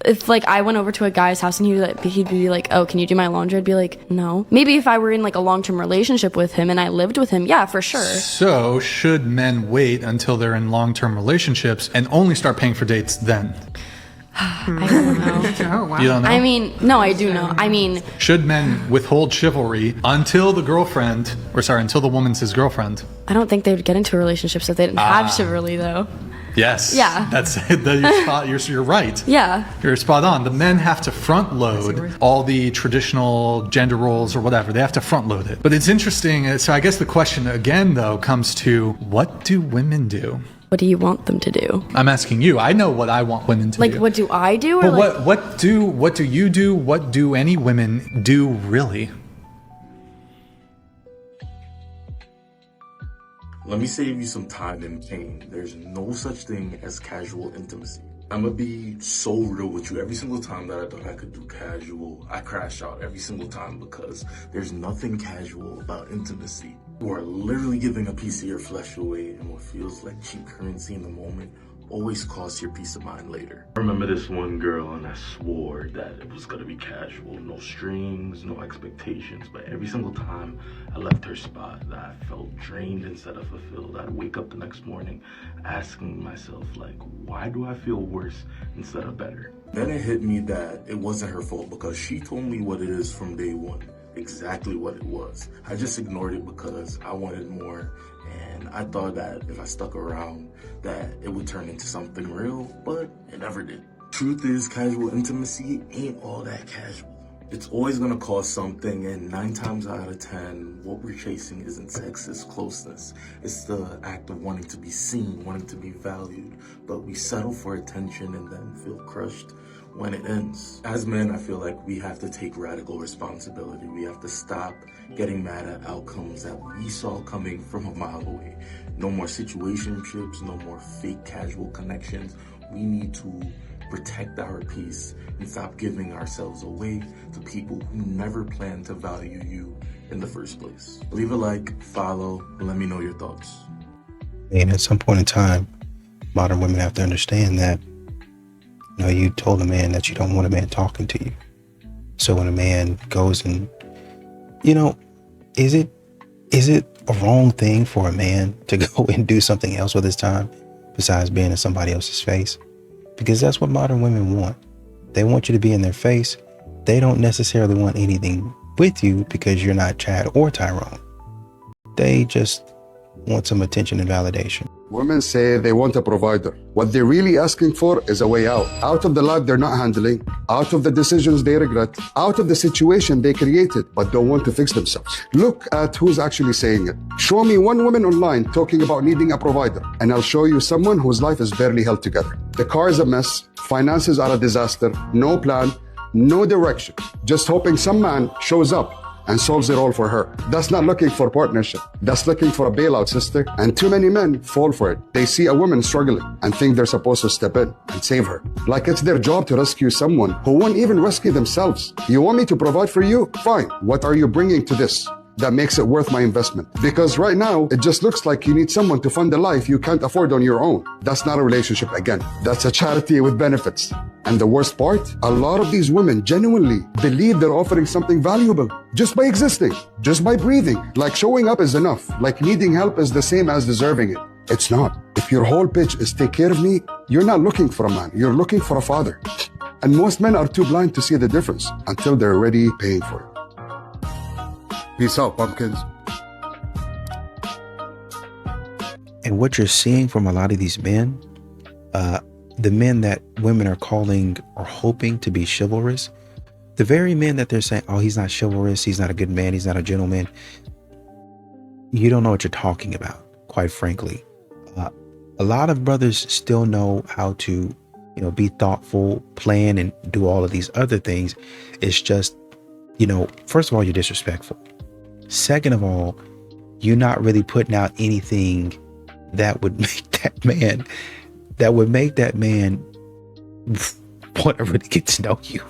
If like I went over to a guy's house and he'd be like, oh, can you do my laundry? I'd be like, no. Maybe if I were in like a long-term relationship with him and I lived with him, yeah, for sure. So should men wait until they're in long-term relationships and only start paying for dates then? I don't know. Oh, wow. You don't know? I mean, no, I do know. I mean, Should men withhold chivalry until the woman's his girlfriend? I don't think they would get into a relationship if they didn't have chivalry, though. Yes. Yeah. That's it. You're right. Yeah. You're spot on. The men have to front load all the traditional gender roles or whatever. They have to front load it. But it's interesting. So I guess the question again, though, comes to what do women do? What do you want them to do? I'm asking you. I know what I want women to do. Like, what do I do? Or But like, what do you do? What do any women do really? Let me save you some time and pain. There's no such thing as casual intimacy. I'm gonna be so real with you. Every single time that I thought I could do casual, I crash out every single time because there's nothing casual about intimacy. You are literally giving a piece of your flesh away, and what feels like cheap currency in the moment always costs your peace of mind later. I remember this one girl, and I swore that it was gonna be casual, no strings, no expectations, but every single time I left her spot, that I felt drained instead of fulfilled. I'd wake up the next morning asking myself, like, why do I feel worse instead of better? Then it hit me that it wasn't her fault because she told me what it is from day one, exactly what it was. I just ignored it because I wanted more, and I thought that if I stuck around, that it would turn into something real, but it never did. Truth is, casual intimacy ain't all that casual. It's always gonna cost something, and 9 times out of 10, what we're chasing isn't sex, it's closeness. It's the act of wanting to be seen, wanting to be valued, but we settle for attention and then feel crushed when it ends. As men, I feel like we have to take radical responsibility. We have to stop getting mad at outcomes that we saw coming from a mile away. No more situationships, no more fake casual connections. We need to protect our peace and stop giving ourselves away to people who never planned to value you in the first place. Leave a like, follow, and let me know your thoughts. And at some point in time, modern women have to understand that, you know, you told a man that you don't want a man talking to you. So when a man goes and, you know, is it a wrong thing for a man to go and do something else with his time besides being in somebody else's face? Because that's what modern women want. They want you to be in their face. They don't necessarily want anything with you because you're not Chad or Tyrone. They just want some attention and validation. Women say they want a provider. What they're really asking for is a way out of the life they're not handling, out of the decisions they regret, out of the situation they created but don't want to fix themselves. Look at who's actually saying it. Show me one woman online talking about needing a provider, and I'll show you someone whose life is barely held together. The car is a mess, finances are a disaster, no plan, no direction, just hoping some man shows up and solves it all for her. That's not looking for partnership. That's looking for a bailout, sister. And too many men fall for it. They see a woman struggling and think they're supposed to step in and save her. Like it's their job to rescue someone who won't even rescue themselves. You want me to provide for you? Fine. What are you bringing to this that makes it worth my investment? Because right now, it just looks like you need someone to fund a life you can't afford on your own. That's not a relationship again. That's a charity with benefits. And the worst part, a lot of these women genuinely believe they're offering something valuable just by existing, just by breathing. Like showing up is enough. Like needing help is the same as deserving it. It's not. If your whole pitch is take care of me, you're not looking for a man. You're looking for a father. And most men are too blind to see the difference until they're already paying for it. Peace out, pumpkins. And what you're seeing from a lot of these men, the men that women are calling or hoping to be chivalrous, the very men that they're saying, oh, he's not chivalrous, he's not a good man, he's not a gentleman. You don't know what you're talking about, quite frankly. A lot of brothers still know how to, you know, be thoughtful, plan, and do all of these other things. It's just, you know, first of all, you're disrespectful. Second of all, you're not really putting out anything that would make that man want to really get to know you.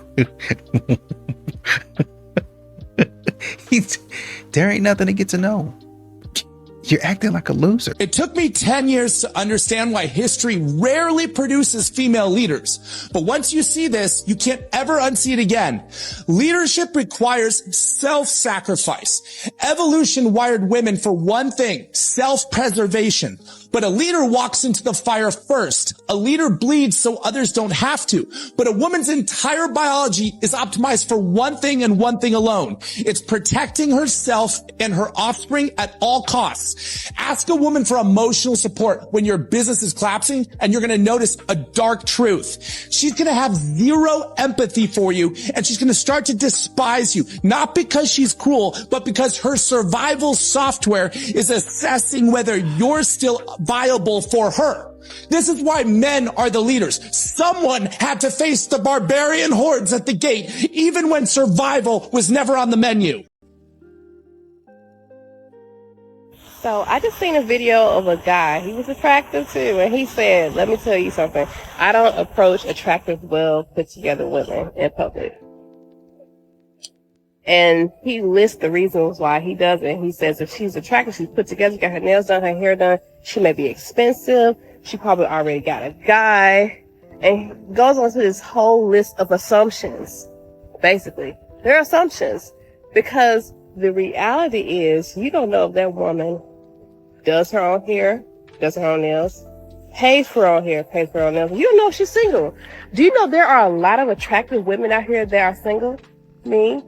There ain't nothing to get to know. You're acting like a loser. It took me 10 years to understand why history rarely produces female leaders. But once you see this, you can't ever unsee it again. Leadership requires self-sacrifice. Evolution wired women for one thing, self-preservation. But a leader walks into the fire first. A leader bleeds so others don't have to. But a woman's entire biology is optimized for one thing and one thing alone. It's protecting herself and her offspring at all costs. Ask a woman for emotional support when your business is collapsing, and you're going to notice a dark truth. She's going to have zero empathy for you, and she's going to start to despise you, not because she's cruel, but because her survival software is assessing whether you're still viable for her. This is why men are the leaders. Someone had to face the barbarian hordes at the gate, even when survival was never on the menu. So I just seen a video of a guy. He was attractive too, and he said, let me tell you something. I don't approach attractive, well put together women in public. And he lists the reasons why he doesn't. He says if she's attractive, she's put together, got her nails done, her hair done, she may be expensive, she probably already got a guy, and he goes on to this whole list of assumptions. Basically, they're assumptions, because the reality is you don't know if that woman does her own hair, does her own nails, pays for her own hair, pays for her own nails. You don't know if she's single. Do you know there are a lot of attractive women out here that are single? Me?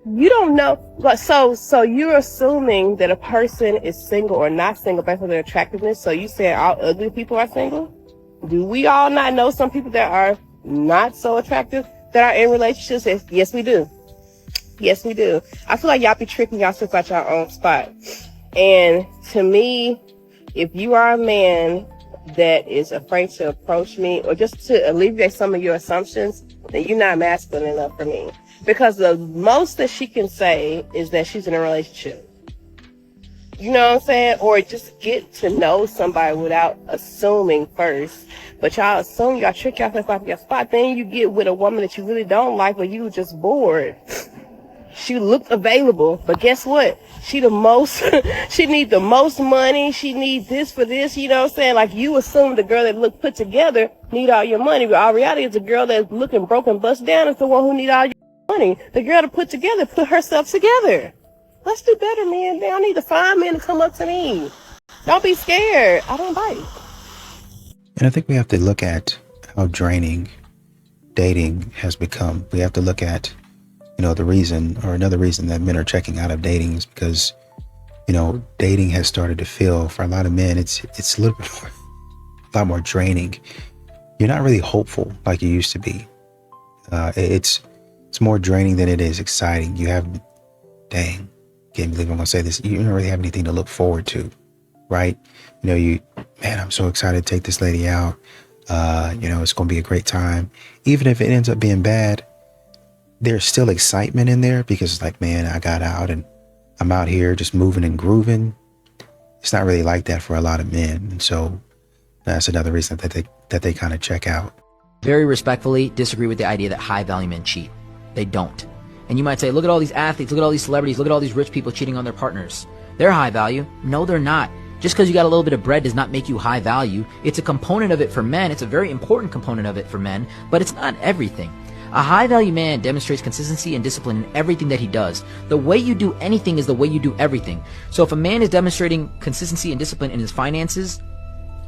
You don't know. But so you're assuming that a person is single or not single based on their attractiveness. So you say all ugly people are single? Do we all not know some people that are not so attractive that are in relationships? Yes, we do. Yes, we do. I feel like y'all be tricking yourself out your own spot. And to me, if you are a man that is afraid to approach me or just to alleviate some of your assumptions, then you're not masculine enough for me. Because the most that she can say is that she's in a relationship. You know what I'm saying? Or just get to know somebody without assuming first. But y'all assume, y'all trick yourself out of your spot. Then you get with a woman that you really don't like, but you just bored. She looked available, but guess what? She the most, she need the most money. She need this for this, you know what I'm saying? Like you assume the girl that look put together need all your money, but all reality is the girl that's looking broken, bust down is the one who need all your money. The girl to put together, put herself together. Let's do better, man. They don't need to find men to come up to me. Don't be scared. I don't bite. And I think we have to look at how draining dating has become. We have to look at, you know, the reason, or another reason that men are checking out of dating is because, you know, dating has started to feel, for a lot of men, it's a little bit more, a lot more draining. You're not really hopeful like you used to be. It's more draining than it is exciting. You have, dang, can't believe I'm gonna say this. You don't really have anything to look forward to, right? You know, man, I'm so excited to take this lady out. You know, it's gonna be a great time. Even if it ends up being bad, there's still excitement in there because it's like, man, I got out and I'm out here just moving and grooving. It's not really like that for a lot of men. And so that's another reason that they kind of check out. Very respectfully disagree with the idea that high value men cheat. They don't. And you might say, look at all these athletes, look at all these celebrities, look at all these rich people cheating on their partners. They're high value. No, they're not. Just because you got a little bit of bread does not make you high value. It's a component of it for men. It's a very important component of it for men, but it's not everything. A high-value man demonstrates consistency and discipline in everything that he does. The way you do anything is the way you do everything. So if a man is demonstrating consistency and discipline in his finances,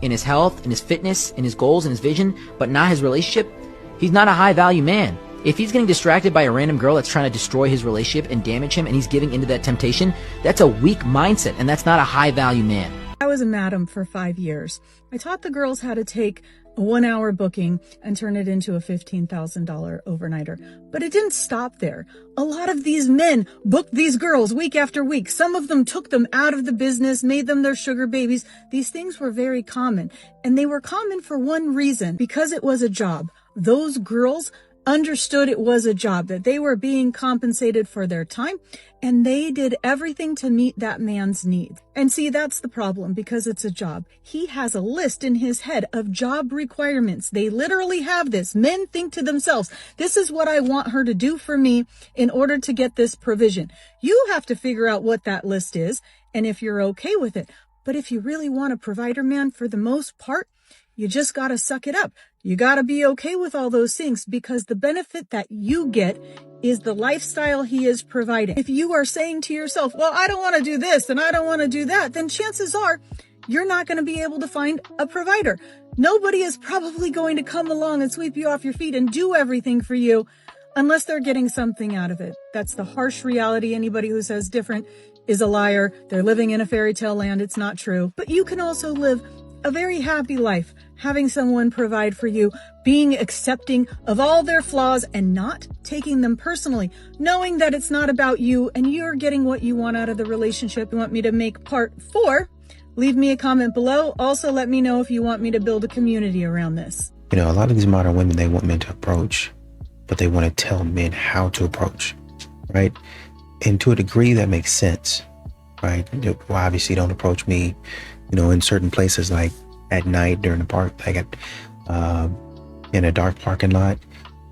in his health, in his fitness, in his goals, in his vision, but not his relationship, he's not a high-value man. If he's getting distracted by a random girl that's trying to destroy his relationship and damage him and he's giving into that temptation, that's a weak mindset and that's not a high-value man. I was a madam for 5 years. I taught the girls how to take a 1-hour booking and turn it into a $15,000 overnighter. But it didn't stop there. A lot of these men booked these girls week after week. Some of them took them out of the business, made them their sugar babies. These things were very common. And they were common for one reason, because it was a job. Those girls understood it was a job, that they were being compensated for their time, and they did everything to meet that man's needs. And see, that's the problem, because it's a job. He has a list in his head of job requirements. They literally have this. Men think to themselves, this is what I want her to do for me in order to get this provision. You have to figure out what that list is, and if you're okay with it. But if you really want a provider, man, for the most part, you just got to suck it up. You got to be okay with all those things, because the benefit that you get is the lifestyle he is providing. If you are saying to yourself, well, I don't want to do this and I don't want to do that, then chances are you're not going to be able to find a provider. Nobody is probably going to come along and sweep you off your feet and do everything for you unless they're getting something out of it. That's the harsh reality. Anybody who says different is a liar. They're living in a fairy tale land. It's not true. But you can also live a very happy life, having someone provide for you, being accepting of all their flaws and not taking them personally, knowing that it's not about you and you're getting what you want out of the relationship. You want me to make part 4? Leave me a comment below. Also, let me know if you want me to build a community around this. You know, a lot of these modern women, they want men to approach, but they want to tell men how to approach, right? And to a degree that makes sense, right? Well, obviously don't approach me, you know, in certain places, like at night during the park, like at, in a dark parking lot,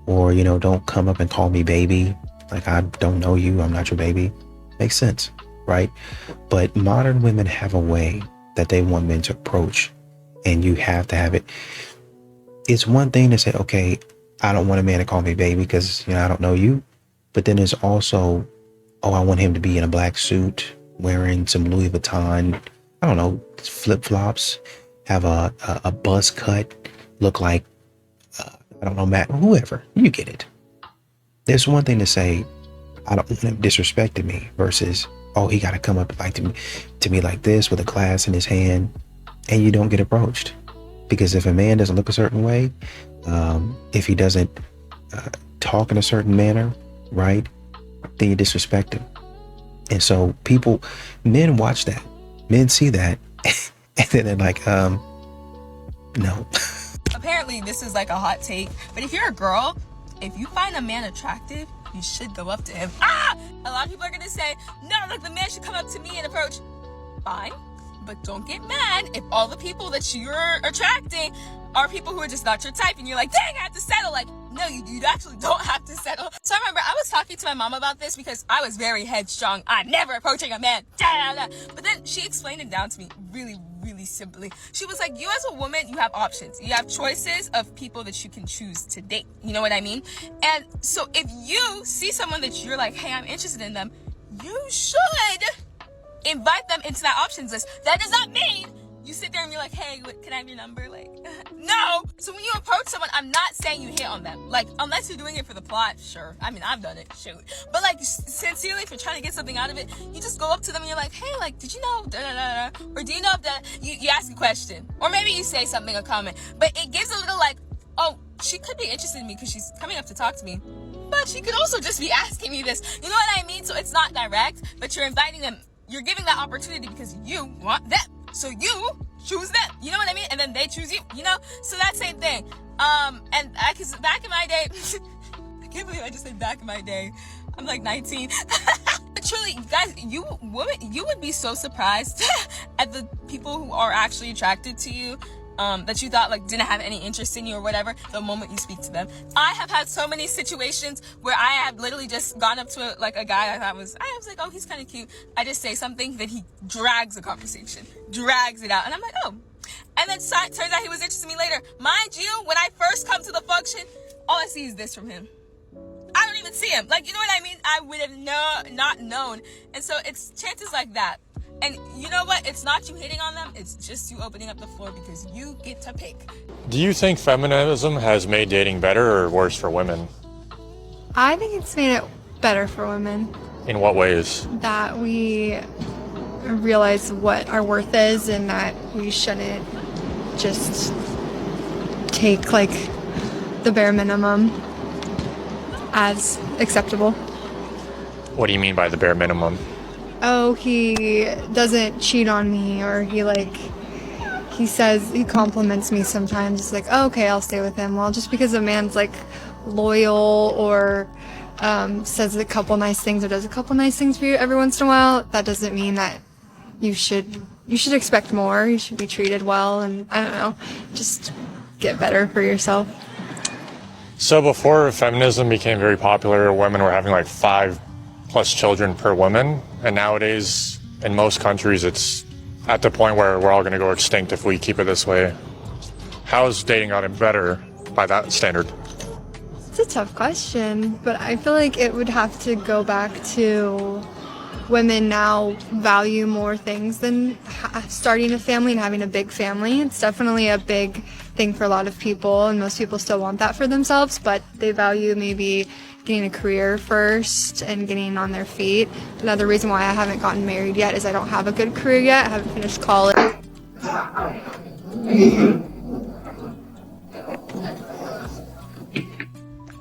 or, you know, don't come up and call me baby. Like, I don't know you, I'm not your baby. Makes sense, right? But modern women have a way that they want men to approach, and you have to have it. It's one thing to say, okay, I don't want a man to call me baby because, you know, I don't know you. But then there's also, oh, I want him to be in a black suit, wearing some Louis Vuitton, I don't know, flip-flops, have a buzz cut, look like, I don't know, Matt, whoever, you get it. There's one thing to say, I don't want him disrespecting me, versus, oh, he got to come up like to me like this with a glass in his hand, and you don't get approached. Because if a man doesn't look a certain way, if he doesn't talk in a certain manner, right, then you disrespect him. And so men watch that, men see that, and then they're like, no. Apparently this is like a hot take, but if you're a girl, if you find a man attractive, you should go up to him. A lot of people are gonna say, no, look, the man should come up to me and approach. Fine, but don't get mad if all the people that you're attracting are people who are just not your type, and you're like, dang, I have to settle. Like, no, you actually don't have to settle. So I remember I was talking to my mom about this because I was very headstrong. I'm never approaching a man. Da, da, da. But then she explained it down to me really, really simply. She was like, you as a woman, you have options. You have choices of people that you can choose to date. You know what I mean? And so if you see someone that you're like, hey, I'm interested in them, you should invite them into that options list. That does not mean you sit there and you're like, hey, can I have your number? Like, no. So when you approach someone, I'm not saying you hit on them. Like, unless you're doing it for the plot, sure. I mean, I've done it, shoot. But like, sincerely, if you're trying to get something out of it, you just go up to them and you're like, hey, like, did you know, da, da, da, da. Or do you know that, you ask a question. Or maybe you say something, a comment. But it gives a little like, oh, she could be interested in me because she's coming up to talk to me. But she could also just be asking me this. You know what I mean? So it's not direct, but you're inviting them. You're giving that opportunity because you want them. So you choose them, you know what I mean? And then they choose you, you know? So that same thing. And cause back in my day, I can't believe I just said back in my day. I'm like 19. But truly, guys, you would be so surprised at the people who are actually attracted to you. That you thought like didn't have any interest in you or whatever, the moment you speak to them. I have had so many situations where I have literally just gone up to a guy I was like, oh, he's kind of cute. I just say something, then he drags the conversation, drags it out, and I'm like, oh. And then turns out he was interested in me later. Mind you, when I first come to the function, all I see is this from him. I don't even see him. Like, you know what I mean? I would have not known. And so it's chances like that. And you know what? It's not you hitting on them. It's just you opening up the floor because you get to pick. Do you think feminism has made dating better or worse for women? I think it's made it better for women. In what ways? That we realize what our worth is and that we shouldn't just take like the bare minimum as acceptable. What do you mean by the bare minimum? Oh, he doesn't cheat on me, or he says, he compliments me sometimes. It's like, oh, okay, I'll stay with him. Well, just because a man's like loyal or says a couple nice things or does a couple nice things for you every once in a while, that doesn't mean that you should expect more. You should be treated well, and I don't know, just get better for yourself. So before feminism became very popular, women were having like 5+ children per woman, and nowadays in most countries, it's at the point where we're all going to go extinct if we keep it this way. How has dating gotten better by that standard? It's a tough question, but I feel like it would have to go back to women now value more things than starting a family and having a big family. It's definitely a big thing for a lot of people, and most people still want that for themselves, but they value maybe getting a career first and getting on their feet. Another reason why I haven't gotten married yet is I don't have a good career yet. I haven't finished college.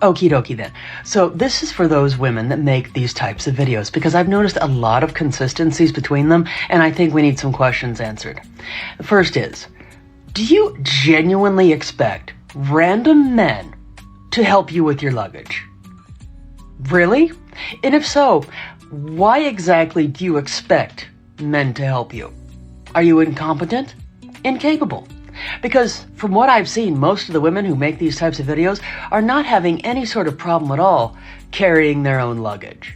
Okie dokie then. So this is for those women that make these types of videos, because I've noticed a lot of consistencies between them, and I think we need some questions answered. The first is, do you genuinely expect random men to help you with your luggage? Really? And if so, why exactly do you expect men to help you? Are you incompetent? Incapable? Because from what I've seen, most of the women who make these types of videos are not having any sort of problem at all carrying their own luggage.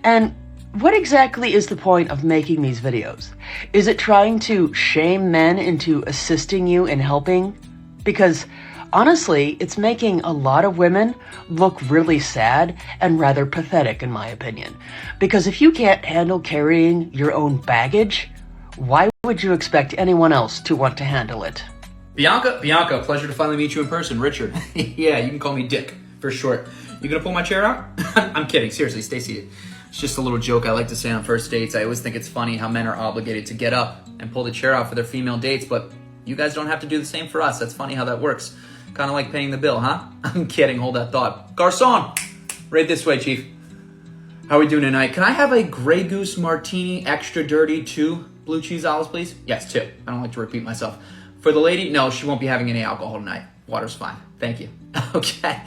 And what exactly is the point of making these videos? Is it trying to shame men into assisting you in helping? Because honestly, it's making a lot of women look really sad and rather pathetic, in my opinion. Because if you can't handle carrying your own baggage, why would you expect anyone else to want to handle it? Bianca, pleasure to finally meet you in person. Richard. Yeah, you can call me Dick for short. You gonna pull my chair out? I'm kidding, seriously, stay seated. It's just a little joke I like to say on first dates. I always think it's funny how men are obligated to get up and pull the chair out for their female dates, but you guys don't have to do the same for us. That's funny how that works. Kind of like paying the bill, huh? I'm kidding, hold that thought. Garçon, right this way, Chief. How are we doing tonight? Can I have a Grey Goose Martini extra dirty 2 blue cheese olives, please? Yes, 2. I don't like to repeat myself. For the lady, no, she won't be having any alcohol tonight. Water's fine. Thank you. Okay.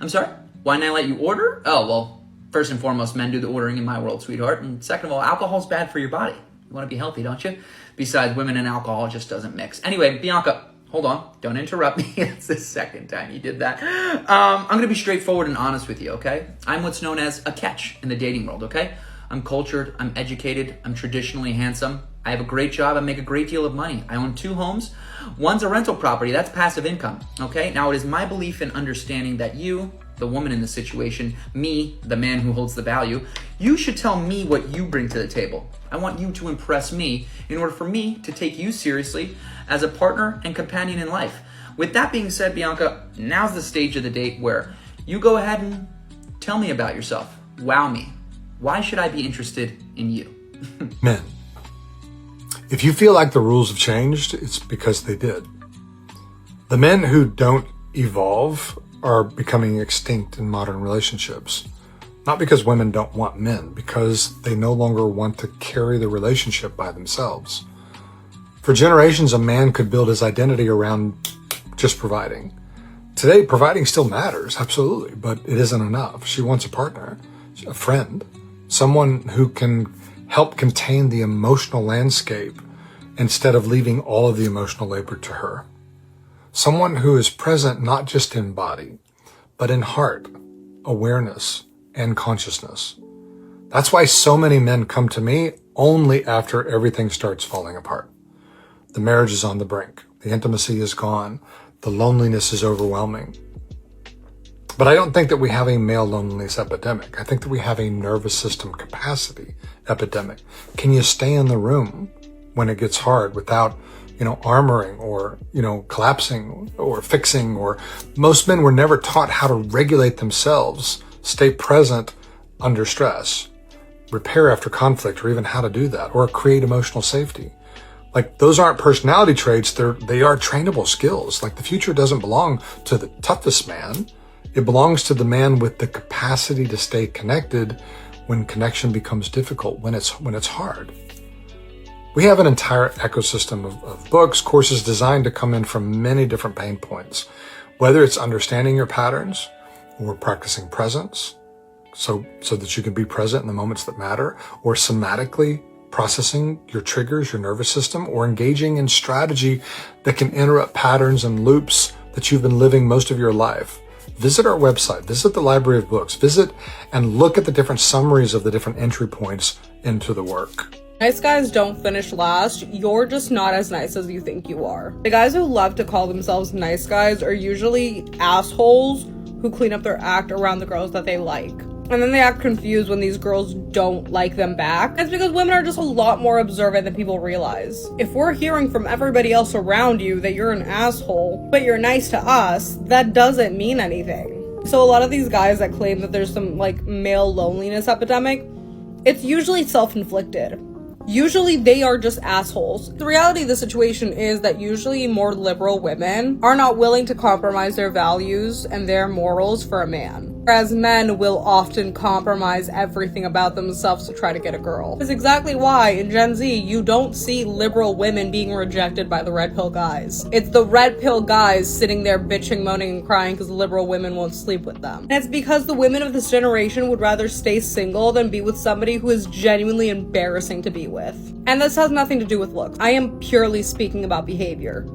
I'm sorry? Why didn't I let you order? Oh, well, first and foremost, men do the ordering in my world, sweetheart. And second of all, alcohol's bad for your body. You want to be healthy, don't you? Besides, women and alcohol just doesn't mix. Anyway, Bianca, hold on. Don't interrupt me. It's the second time you did that. I'm going to be straightforward and honest with you, okay? I'm what's known as a catch in the dating world, okay? I'm cultured, I'm educated, I'm traditionally handsome. I have a great job, I make a great deal of money. I own 2 homes. One's a rental property, that's passive income, okay? Now, it is my belief and understanding that you, the woman in the situation, me, the man who holds the value, you should tell me what you bring to the table. I want you to impress me in order for me to take you seriously as a partner and companion in life. With that being said, Bianca, now's the stage of the date where you go ahead and tell me about yourself. Wow me. Why should I be interested in you? Men. If you feel like the rules have changed, it's because they did. The men who don't evolve are becoming extinct in modern relationships. Not because women don't want men, because they no longer want to carry the relationship by themselves. For generations, a man could build his identity around just providing. Today, providing still matters, absolutely, but it isn't enough. She wants a partner, a friend, someone who can help contain the emotional landscape instead of leaving all of the emotional labor to her. Someone who is present not just in body, but in heart, awareness, and consciousness. That's why so many men come to me only after everything starts falling apart. The marriage is on the brink. The intimacy is gone. The loneliness is overwhelming. But I don't think that we have a male loneliness epidemic. I think that we have a nervous system capacity epidemic. Can you stay in the room when it gets hard without, armoring or, collapsing or fixing? Or most men were never taught how to regulate themselves, stay present under stress, repair after conflict, or even how to do that, or create emotional safety. Like, those aren't personality traits. They are trainable skills. Like, the future doesn't belong to the toughest man. It belongs to the man with the capacity to stay connected when connection becomes difficult, when it's hard. We have an entire ecosystem of books, courses designed to come in from many different pain points, whether it's understanding your patterns or practicing presence so that you can be present in the moments that matter, or somatically processing your triggers, your nervous system, or engaging in strategy that can interrupt patterns and loops that you've been living most of your life. Visit our website, visit the library of books, visit and look at the different summaries of the different entry points into the work. Nice guys don't finish last. You're just not as nice as you think you are. The guys who love to call themselves nice guys are usually assholes who clean up their act around the girls that they like. And then they act confused when these girls don't like them back. That's because women are just a lot more observant than people realize. If we're hearing from everybody else around you that you're an asshole, but you're nice to us, that doesn't mean anything. So a lot of these guys that claim that there's some like male loneliness epidemic, it's usually self-inflicted. Usually they are just assholes. The reality of the situation is that usually more liberal women are not willing to compromise their values and their morals for a man. Whereas men will often compromise everything about themselves to try to get a girl. That's exactly why in Gen Z you don't see liberal women being rejected by the red pill guys. It's the red pill guys sitting there bitching, moaning, and crying because liberal women won't sleep with them. And it's because the women of this generation would rather stay single than be with somebody who is genuinely embarrassing to be with. And this has nothing to do with looks. I am purely speaking about behavior.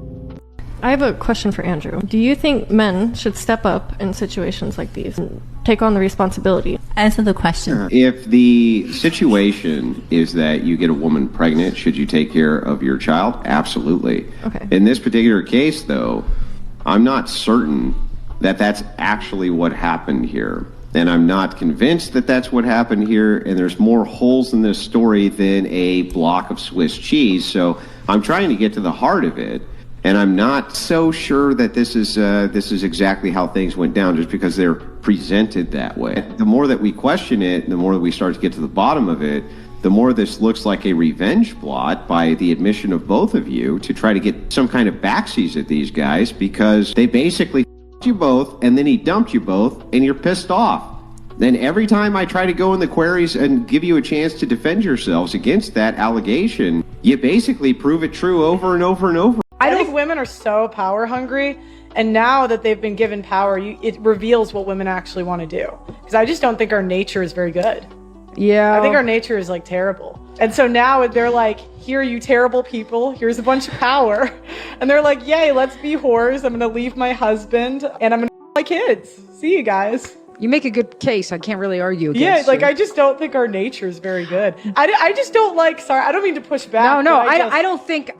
I have a question for Andrew. Do you think men should step up in situations like these and take on the responsibility? Answer the question. If the situation is that you get a woman pregnant, should you take care of your child? Absolutely. Okay. In this particular case, though, I'm not certain that that's actually what happened here. And I'm not convinced that that's what happened here. And there's more holes in this story than a block of Swiss cheese. So I'm trying to get to the heart of it. And I'm not so sure that this is exactly how things went down just because they're presented that way. The more that we question it, the more that we start to get to the bottom of it, the more this looks like a revenge plot by the admission of both of you to try to get some kind of backsies at these guys because they basically you both and then he dumped you both and you're pissed off. Then every time I try to go in the queries and give you a chance to defend yourselves against that allegation, you basically prove it true over and over and over. I think women are so power hungry, and now that they've been given power, it reveals what women actually want to do. Because I just don't think our nature is very good. Yeah. I think our nature is like terrible. And so now they're like, here, you terrible people, here's a bunch of power. And they're like, yay, let's be whores. I'm going to leave my husband and I'm going to my kids. See you guys. You make a good case. I can't really argue against like, I just don't think our nature is very good. I just don't like, sorry, I don't mean to push back. No, I don't think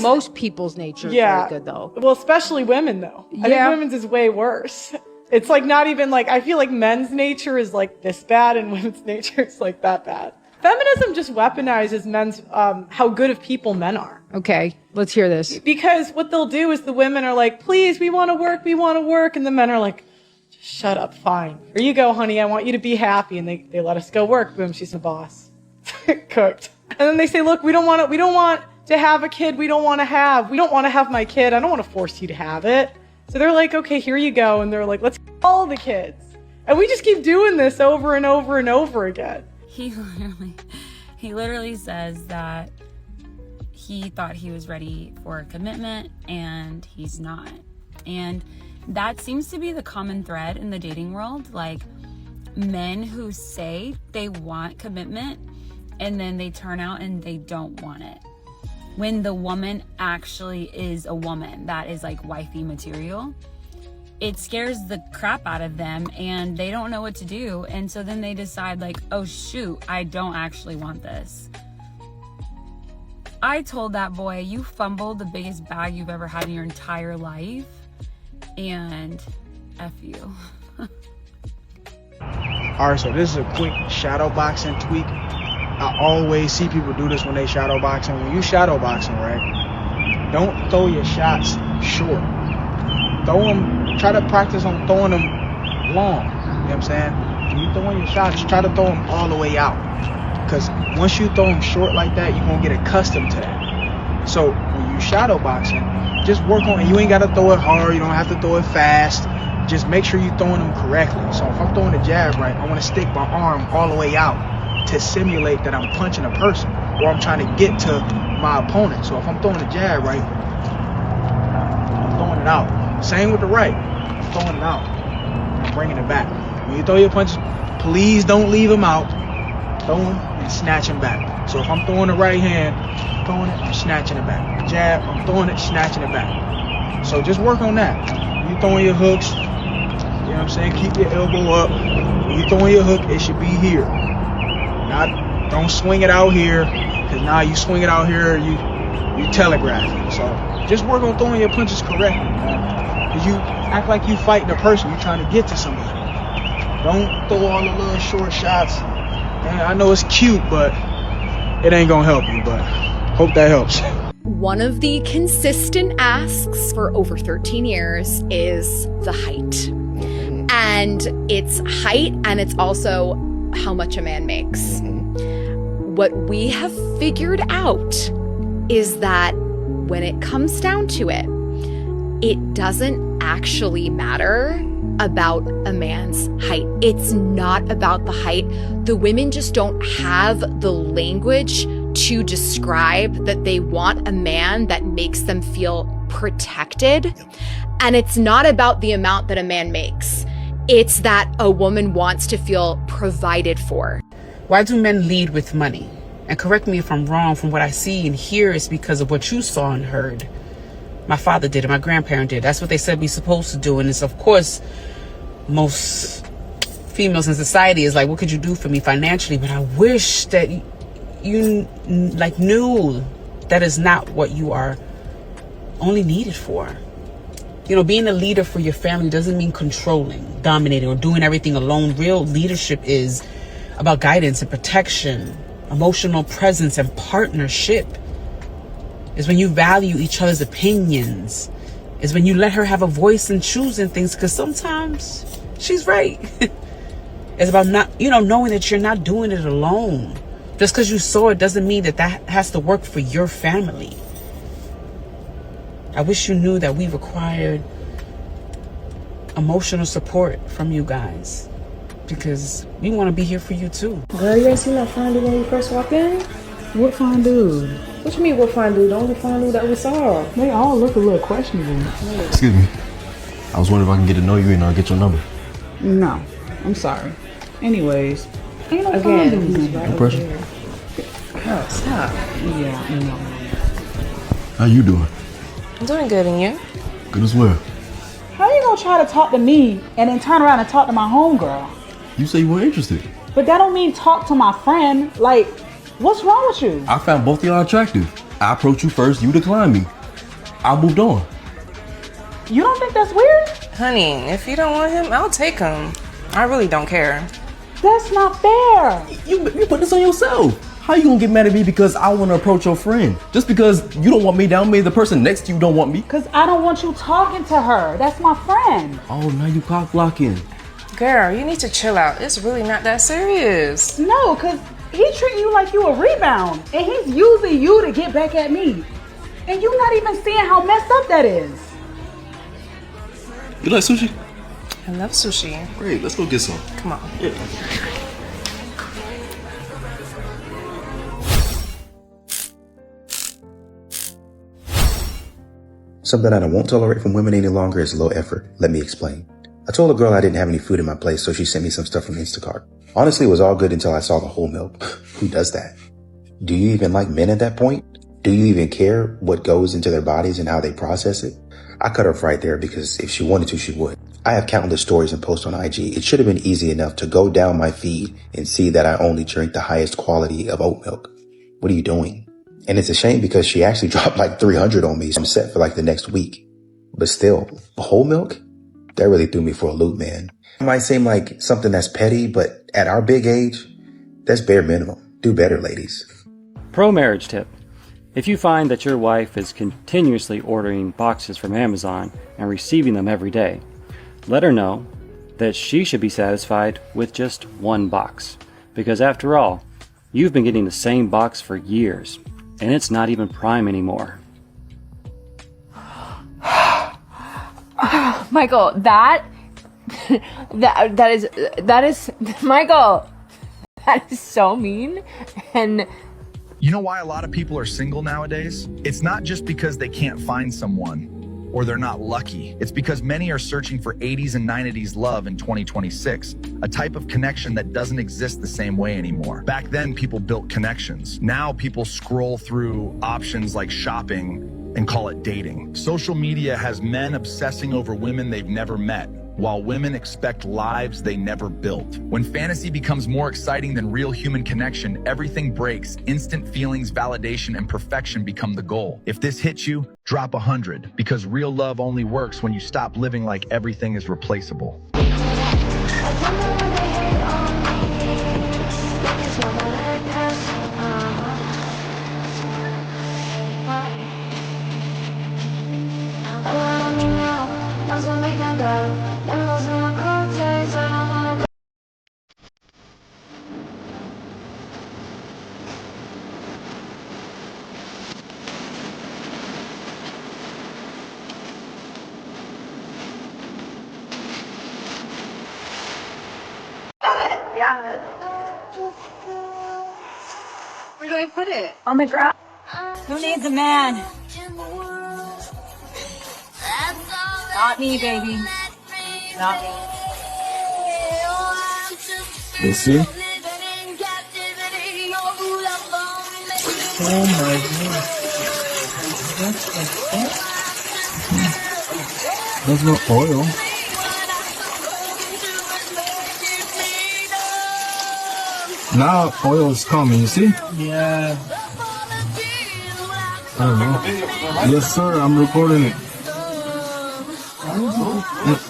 most people's nature is very good, though. Well, especially women, though. I think women's is way worse. It's like not even like, I feel like men's nature is like this bad and women's nature is like that bad. Feminism just weaponizes men's, how good of people men are. Okay, let's hear this. Because what they'll do is the women are like, please, we want to work. And the men are like, shut up, fine. Here you go, honey, I want you to be happy. And they let us go work. Boom, she's the boss. Cooked. And then they say, look, we don't want to have a kid we don't want to have my kid. I don't want to force you to have it. So they're like, okay, here you go. And they're like, let's get all the kids. And we just keep doing this over and over and over again. He literally says that he thought he was ready for a commitment and he's not. And that seems to be the common thread in the dating world. Like, men who say they want commitment and then they turn out and they don't want it. When the woman actually is a woman that is like wifey material, it scares the crap out of them and they don't know what to do. And so then they decide like, oh shoot, I don't actually want this. I told that boy, you fumbled the biggest bag you've ever had in your entire life. And F you. Alright, so this is a quick shadow boxing tweak. I always see people do this when they shadow boxing. When you shadow boxing, right, don't throw your shots short. Try to practice on throwing them long. You know what I'm saying? When you throwing your shots, try to throw them all the way out. Because once you throw them short like that, you're going to get accustomed to that. So when you shadow boxing, just work on it. You ain't got to throw it hard. You don't have to throw it fast. Just make sure you're throwing them correctly. So if I'm throwing a jab right, I want to stick my arm all the way out to simulate that I'm punching a person or I'm trying to get to my opponent. So if I'm throwing a jab right, I'm throwing it out. Same with the right. I'm throwing it out. I'm bringing it back. When you throw your punches, please don't leave them out. Throw them and snatch them back. So if I'm throwing the right hand, throwing it, I'm snatching it back. Jab, I'm throwing it, snatching it back. So just work on that. You throwing your hooks, you know what I'm saying? Keep your elbow up. When you throwing your hook, it should be here. Don't swing it out here. Because now you swing it out here, you telegraphing. So just work on throwing your punches correctly, man. Because you act like you fighting a person, you trying to get to somebody. Don't throw all the little short shots. Man, I know it's cute, but it ain't gonna help you, but hope that helps. One of the consistent asks for over 13 years is the height. And it's height, and it's also how much a man makes. What we have figured out is that when it comes down to it, it doesn't actually matter about a man's height. It's not about the height. The women just don't have the language to describe that they want a man that makes them feel protected. And it's not about the amount that a man makes. It's that a woman wants to feel provided for. Why do men lead with money? And correct me if I'm wrong, from what I see and hear, it's because of what you saw and heard. My father did it, my grandparent did. That's what they said we're supposed to do. And it's, of course, most females in society is like, what could you do for me financially? But I wish that you knew that is not what you are only needed for. You know, being a leader for your family doesn't mean controlling, dominating, or doing everything alone. Real leadership is about guidance and protection, emotional presence and partnership. Is when you value each other's opinions. Is when you let her have a voice in choosing things, because sometimes she's right. It's about not, knowing that you're not doing it alone. Just because you saw it doesn't mean that has to work for your family. I wish you knew that we required emotional support from you guys, because we want to be here for you too. Girl, you ain't seen that fine dude when we first walked in? What fine dude? What you mean what fine dude? The only fine dude that we saw. They all look a little questionable. Excuse me. I was wondering if I can get to know you and I'll get your number. No, I'm sorry. Anyways, ain't no Again, fine dudes. right No pressure. over Oh, stop. Yeah, How you doing? I'm doing good, and you? Good as well. How you gonna try to talk to me and then turn around and talk to my homegirl? You say you weren't interested. But that don't mean talk to my friend. Like, what's wrong with you? I found both of y'all attractive. I approached you first, you declined me. I moved on. You don't think that's weird? Honey, if you don't want him, I'll take him. I really don't care. That's not fair. You put this on yourself. How you gonna get mad at me because I wanna approach your friend? Just because you don't want me, that don't mean the person next to you don't want me. Cause I don't want you talking to her. That's my friend. Oh, now you cock blocking. Girl, you need to chill out. It's really not that serious. No, cause he treating you like you a rebound. And he's using you to get back at me. And you not even seeing how messed up that is. You like sushi? I love sushi. Great, let's go get some. Come on. Yeah. Something that I won't tolerate from women any longer is low effort. Let me explain. I told a girl I didn't have any food in my place, so she sent me some stuff from Instacart. Honestly, it was all good until I saw the whole milk. Who does that? Do you even like men at that point? Do you even care what goes into their bodies and how they process it? I cut her off right there because if she wanted to, she would. I have countless stories and posts on IG. It should have been easy enough to go down my feed and see that I only drink the highest quality of oat milk. What are you doing? And it's a shame because she actually dropped like 300 on me. So I'm set for like the next week. But still, whole milk? That really threw me for a loop, man. It might seem like something that's petty, but at our big age, that's bare minimum. Do better, ladies. Pro marriage tip. If you find that your wife is continuously ordering boxes from Amazon and receiving them every day, let her know that she should be satisfied with just one box. Because after all, you've been getting the same box for years. And it's not even Prime anymore. Michael, that is Michael, that is so mean. And you know why a lot of people are single nowadays? It's not just because they can't find someone or they're not lucky. It's because many are searching for 80s and 90s love in 2026, a type of connection that doesn't exist the same way anymore. Back then, people built connections. Now people scroll through options like shopping and call it dating. Social media has men obsessing over women they've never met, while women expect lives they never built. When fantasy becomes more exciting than real human connection, everything breaks. Instant feelings, validation, and perfection become the goal. If this hits you, drop 100, because real love only works when you stop living like everything is replaceable. Where do I put it? On the ground. Who needs a man? Not me, baby. Not me. You see? Oh my god. There's no oil. Now oil is coming, you see? Yeah. I don't know. Yes, sir, I'm recording it.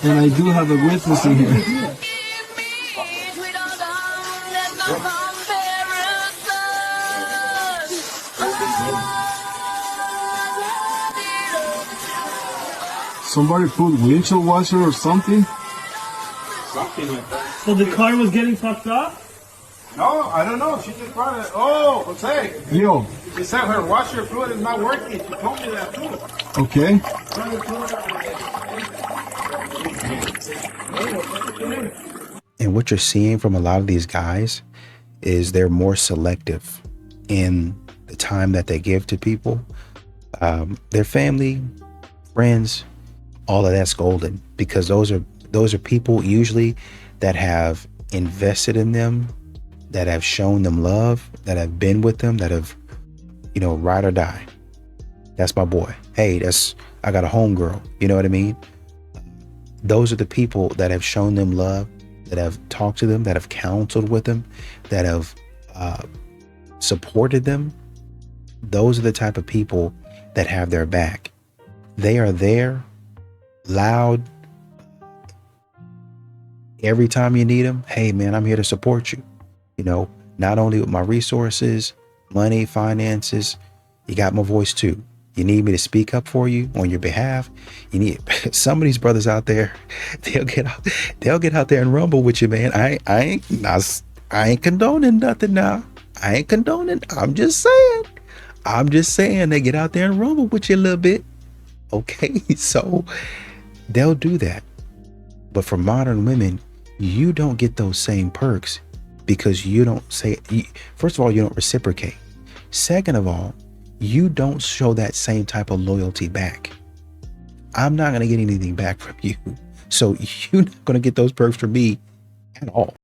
And I do have a witness in here. Somebody put windshield washer or something? Something like that. So the car was getting fucked up? No, I don't know. She just brought it. Oh, Jose. Yo. She said her washer fluid is not working. She told me that too. Okay. And what you're seeing from a lot of these guys is they're more selective in the time that they give to people. Their family, friends, all of that's golden, because those are people usually that have invested in them, that have shown them love, that have been with them, that have, ride or die. That's my boy. Hey, I got a homegirl. You know what I mean? Those are the people that have shown them love, that have talked to them, that have counseled with them, that have supported them. Those are the type of people that have their back. They are there, loud, every time you need them. Hey man, I'm here to support you. Not only with my resources, money, finances, you got my voice too. You need me to speak up for you on your behalf. You need some of these brothers out there. They'll get out there and rumble with you, man. I ain't condoning nothing now. I ain't condoning. I'm just saying they get out there and rumble with you a little bit. Okay, so they'll do that. But for modern women, you don't get those same perks because you don't say. First of all, you don't reciprocate. Second of all, you don't show that same type of loyalty back. I'm not going to get anything back from you. So you're not going to get those perks from me at all.